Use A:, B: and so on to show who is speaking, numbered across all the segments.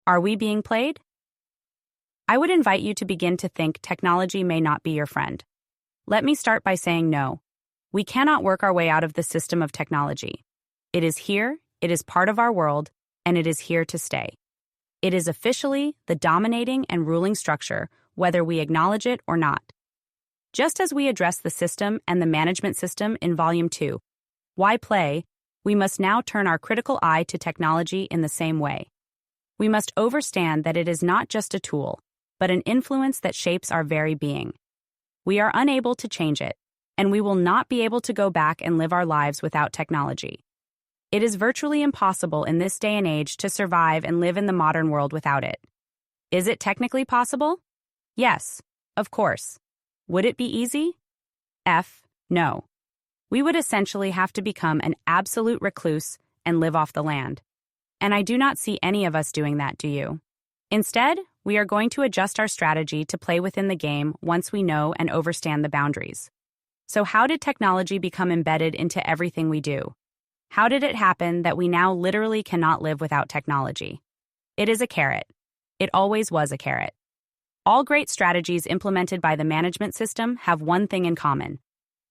A: Are we being played? I would invite you to begin to think technology may not be your friend. Let me start by saying no. We cannot work our way out of the system of technology. It is here, it is part of our world, and it is here to stay. It is officially the dominating and ruling structure, whether we acknowledge it or not. Just as we address the system and the management system in Volume 2, Why Play?, we must now turn our critical eye to technology in the same way. We must overstand that it is not just a tool, but an influence that shapes our very being. We are unable to change it, and we will not be able to go back and live our lives without technology. It is virtually impossible in this day and age to survive and live in the modern world without it. Is it technically possible? Yes, of course. Would it be easy? No. We would essentially have to become an absolute recluse and live off the land. And I do not see any of us doing that, do you? Instead, we are going to adjust our strategy to play within the game once we know and overstand the boundaries. So how did technology become embedded into everything we do? How did it happen that we now literally cannot live without technology? It is a carrot. It always was a carrot. All great strategies implemented by the management system have one thing in common: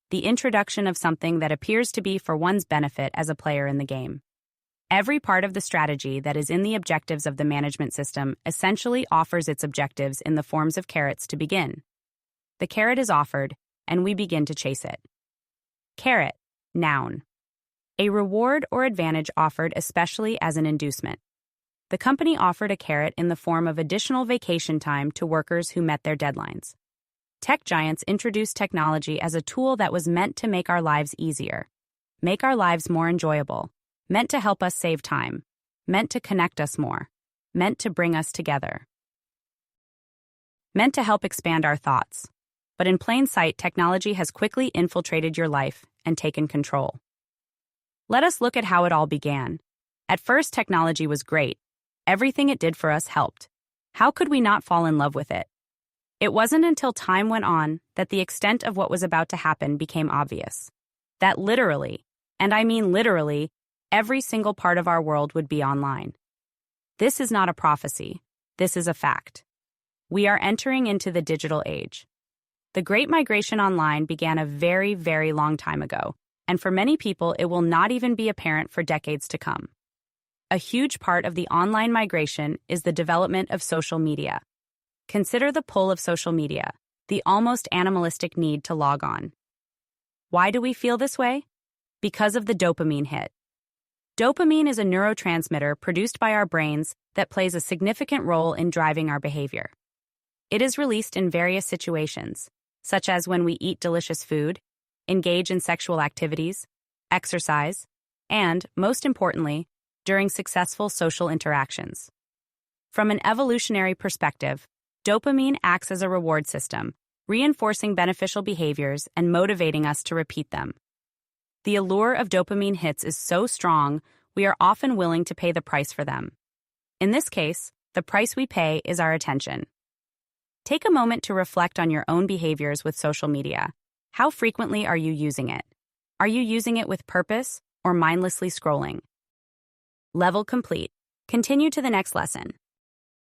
A: the introduction of something that appears to be for one's benefit as a player in the game. Every part of the strategy that is in the objectives of the management system essentially offers its objectives in the forms of carrots to begin. The carrot is offered, and we begin to chase it. Carrot, noun. A reward or advantage offered especially as an inducement. The company offered a carrot in the form of additional vacation time to workers who met their deadlines. Tech giants introduced technology as a tool that was meant to make our lives easier, make our lives more enjoyable, meant to help us save time, meant to connect us more, meant to bring us together, meant to help expand our thoughts. But in plain sight, technology has quickly infiltrated your life and taken control. Let us look at how it all began. At first, technology was great. Everything it did for us helped. How could we not fall in love with it? It wasn't until time went on that the extent of what was about to happen became obvious. That literally, and I mean literally, every single part of our world would be online. This is not a prophecy. This is a fact. We are entering into the digital age. The Great Migration online began a very, very long time ago, and for many people it will not even be apparent for decades to come. A huge part of the online migration is the development of social media. Consider the pull of social media, the almost animalistic need to log on. Why do we feel this way? Because of the dopamine hit. Dopamine is a neurotransmitter produced by our brains that plays a significant role in driving our behavior. It is released in various situations, such as when we eat delicious food, engage in sexual activities, exercise, and, most importantly, during successful social interactions. From an evolutionary perspective, dopamine acts as a reward system, reinforcing beneficial behaviors and motivating us to repeat them. The allure of dopamine hits is so strong, we are often willing to pay the price for them. In this case, the price we pay is our attention. Take a moment to reflect on your own behaviors with social media. How frequently are you using it? Are you using it with purpose or mindlessly scrolling? Level complete. Continue to the next lesson.